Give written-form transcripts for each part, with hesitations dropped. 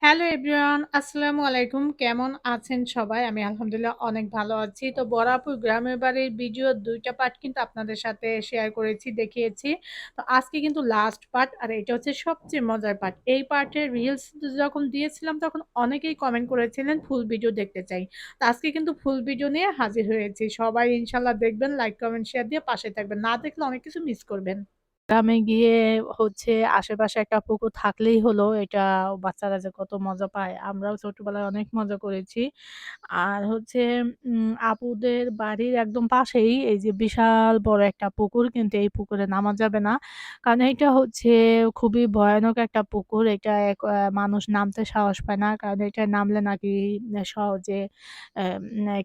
Hello everyone, আসসালামু আলাইকুম। কেমন আছেন সবাই? আমি আলহামদুলিল্লাহ অনেক ভালো আছি। তো বড়াপুর গ্রামের বাড়ির ভিডিওর ২ টা পার্ট কিন্তু আপনাদের সাথে শেয়ার করেছি, দেখিয়েছি। তো আজকে কিন্তু লাস্ট পার্ট আর এটা হচ্ছে সবচেয়ে মজার পার্ট। এই পার্টের রিলস যখন দিয়েছিলাম তখন অনেকেই কমেন্ট করেছিলেন ফুল ভিডিও দেখতে চাই। তো আজকে কিন্তু ফুল ভিডিও নিয়ে হাজির হয়েছি। সবাই ইনশাআল্লাহ দেখবেন, লাইক, কমেন্ট, শেয়ার দিয়ে পাশে থাকবেন। না দেখলে অনেক কিছু মিস করবেন। গ্রামে গিয়ে হচ্ছে আশেপাশে একটা পুকুর থাকলেই হলো। এটা বাচ্চারা যে কত মজা পায়। আমরাও ছোটবেলায় অনেক মজা করেছি। আর হচ্ছে আপুদের বাড়ির একদম পাশেই এই যে বিশাল বড় একটা পুকুর, কিন্তু এই পুকুরে নামা যাবে না। কারণ এইটা হচ্ছে খুবই ভয়ানক একটা পুকুর। এটা এক মানুষ নামতে সাহস পায় না। কারণ এটায় নামলে নাকি সহজে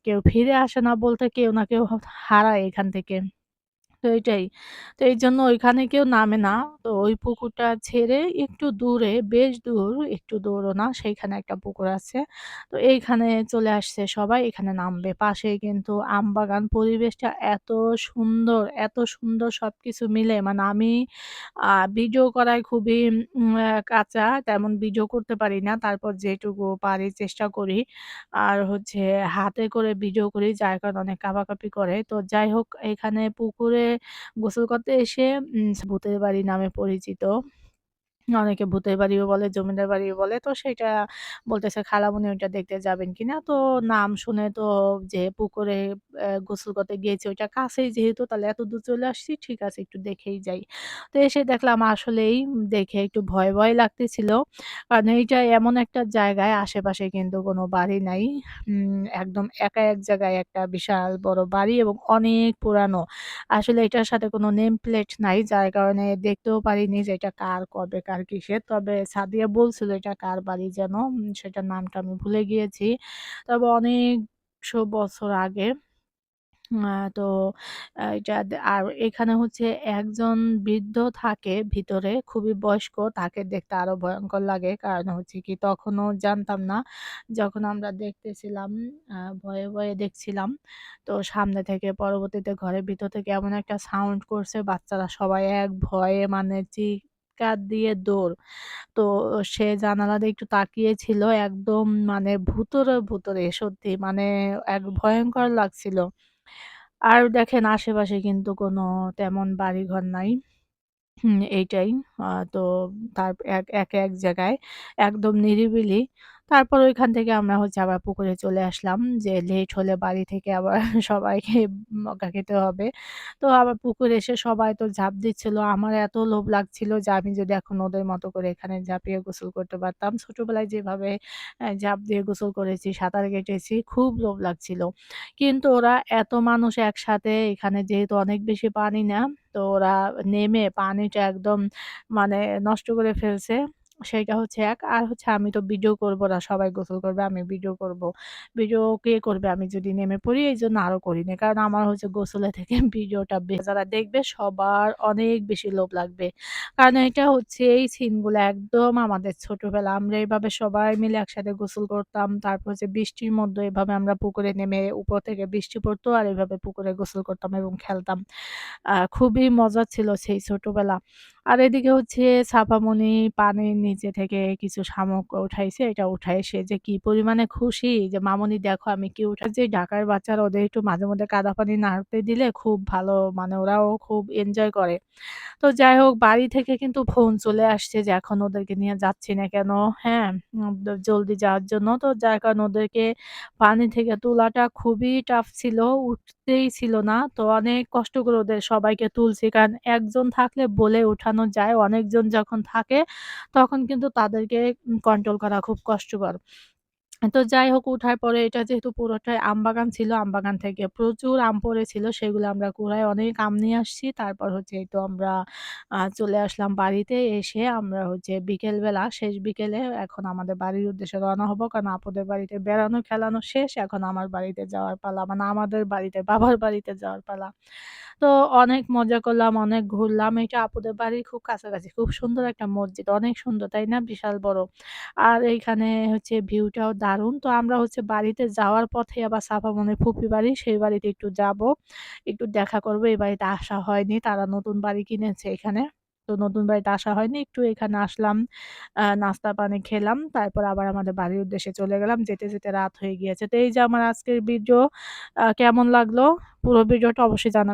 কেউ ফিরে আসে না, বলতে কেউ না কেউ হারায় এখান থেকে। তো এইটাই। তো এইজন্য ওইখানে কেউ নামে না। তো ওই পুকুরটা ছেড়ে একটু দূরে, বেশ দূর, একটু দূরও না, সেইখানে একটা পুকুর আছে। তো এইখানে চলে আসছে সবাই, এখানে নামবে। পাশেই কিন্তু আমবাগান। পরিবেশটা এত সুন্দর সবকিছু মিলে মানে আমি ভিডিও করায় খুবই কাঁচা। তেমন ভিডিও করতে পারি না। তারপর যেটুকু পারি চেষ্টা করি। আর হচ্ছে হাতে করে ভিডিও করি, যার কারণে অনেক কাঁপাকাঁপি করে। তো যাই হোক, এখানে পুকুরে গোসল করতে এসে ভূতের বাড়ি নামে পরিচিত। অনেকে ভূতের বাড়িও বলে, জমিদার বাড়িও বলে। তো সেটা বলতেছে, "খালামণি ওইটা দেখতে যাবেন কিনা?" তো নাম শুনে তো যে পুকুরে গোসল করতে গিয়েছি ওইটা কাছেই যেহেতু, তাহলে এতদূর চলে আসছি, ঠিক আছে একটু দেখেই যাই। তো এসে দেখলাম আসলেই দেখে একটু ভয় লাগতেছিল। কারণ এইটা এমন একটা জায়গায় আশেপাশে কিন্তু কোনো বাড়ি নাই। একদম একা এক জায়গায় একটা বিশাল বড় বাড়ি এবং অনেক পুরানো। আসলে এটার সাথে কোনো নেম প্লেট নাই। যার কারণে দেখতেও পারিনি যে এটা কার, কবেকার, কিসের। তবে সাদিয়া বলছিল এটা কার বাড়ি যেন। সেটার নামটা আমি ভুলে গিয়েছি। তবে অনেকশো বছর আগে। তো এটা আর এখানে হচ্ছে একজন বৃদ্ধ থাকে ভিতরে, খুবই বয়স্ক। তাকে দেখতে আরো ভয়ংকর লাগে। কারণ হচ্ছে কি, তখনও জানতাম না। যখন আমরা দেখতেছিলাম ভয়ে দেখছিলাম। তো সামনে থেকে পরবর্তীতে ঘরের ভিতর থেকে এমন একটা সাউন্ড করছে, বাচ্চারা সবাই এক ভয়ে মানে চিৎকার দিয়ে দৌড়। তো সে জানালা দিয়ে একটু তাকিয়েছিল, একদম মানে ভুতুড়ে সত্যি মানে এক ভয়ংকর লাগছিল। আর দেখেন আশেপাশে কিন্তু কোনো তেমন বাড়িঘর নাই। এইটাই। তো এক জায়গায় একদম নিরিবিলি। তারপর ওইখান থেকে আমরা হচ্ছে আবার পুকুরে চলে আসলাম যে লেট হলে বাড়ি থেকে আবার সবাইকে বকা খেতে হবে। তো আবার পুকুরে এসে সবাই তো ঝাঁপ দিচ্ছিল। আমার এত লোভ লাগছিল যে আমি যদি এখন ওদের মতো করে এখানে ঝাঁপিয়ে গোসল করতে পারতাম। ছোটবেলায় যেভাবে ঝাঁপ দিয়ে গোসল করেছি, সাঁতার কেটেছি, খুব লোভ লাগছিল। কিন্তু ওরা এত মানুষ একসাথে, এখানে যেহেতু অনেক বেশি পানি না, তো ওরা নেমে পানিটা একদম মানে নষ্ট করে ফেলছে। সেইটা হচ্ছে এক। আর হচ্ছে আমি তো ভিডিও করব না। সবাই গোসল করবে, আমি ভিডিও করব। ভিডিও কে করবে আমি যদি নেমে পড়ি? এইজন্য আরো করিনি। কারণ আমার হচ্ছে গোসলের থেকে ভিডিওটা যারা দেখবে সবার অনেক বেশি লোভ লাগবে। কারণ এটা হচ্ছে এই সিনগুলা একদম আমাদের ছোটবেলা। আমরা এভাবে সবাই মিলে একসাথে গোসল করতাম। তারপর হচ্ছে বৃষ্টির মধ্যে এভাবে আমরা পুকুরে নেমে উপর থেকে বৃষ্টি পড়তো আর এভাবে পুকুরে গোসল করতাম এবং খেলতাম। খুবই মজা ছিল সেই ছোটবেলা। আর এদিকে হচ্ছে ছাপামণি পানির নিচে থেকে কিছু শামুক উঠাইছে। এটা উঠায় সে যে কি পরিমাণে খুশি যে, "মামুনি দেখো আমি কি যে ঢাকার বাচ্চারা ওদের একটু মাঝে মধ্যে কাদা পানি নাড়তে দিলে খুব ভালো, মানে ওরাও খুব এনজয় করে। তো যাই হোক, বাড়ি থেকে কিন্তু ফোন চলে আসছে যে এখন ওদেরকে নিয়ে যাচ্ছি না কেন? হ্যাঁ? জলদি যাওয়ার জন্য। তো যার কারণে ওদেরকে পানি থেকে তোলাটা খুবই টাফ ছিল। উঠতেই ছিল না। তো অনেক কষ্ট করে ওদের সবাইকে তুলছি। কারণ একজন থাকলে বলে উঠানো যায়। অনেকজন যখন থাকে তখন কিন্তু তাদেরকে কন্ট্রোল করা খুব কষ্টকর। তো যাই হোক, উঠার পরে এটা যেহেতু পুরোটাই আমবাগান ছিল, আমবাগান থেকে প্রচুর আম পড়েছিল। সেগুলো আমরা কুড়ায় অনেক আম নিয়ে আসছি। তারপর হচ্ছে এই তো আমরা চলে আসলাম বাড়িতে। এসে আমরা হচ্ছে বিকেলবেলা, শেষ বিকেলে এখন আমাদের বাড়ির উদ্দেশ্যে রওনা হব। কারণ আপুদের বাড়িতে বেড়ানো খেলানো শেষ। এখন আমার বাড়িতে যাওয়ার পালা। মানে আমাদের বাড়িতে, বাবার বাড়িতে যাওয়ার পালা। তো অনেক মজা করলাম, অনেক ঘুরলাম। এটা আপুদের বাড়ির খুব কাছাকাছি। খুব সুন্দর একটা মসজিদ। অনেক সুন্দর, তাই না? বিশাল বড়। আর এইখানে হচ্ছে ভিউটাও দারুণ। তো আমরা হচ্ছে বাড়িতে যাওয়ার পথে আবার সাফা মনের ফুপি বাড়ি, সেই বাড়িতে একটু যাবো। একটু দেখা করবো। এই বাড়িতে আসা হয়নি। তারা নতুন বাড়ি কিনেছে এখানে। তো নতুন বাড়িতে আসা হয়নি। একটু এখানে আসলাম। নাস্তা পানি খেলাম। তারপর আবার আমাদের বাড়ির উদ্দেশ্যে চলে গেলাম। যেতে, যেতে রাত হয়ে গিয়েছে। তো এই যে আমার আজকের ভিডিও কেমন লাগলো? পুরো ভিডিওটা অবশ্যই জানাবেন।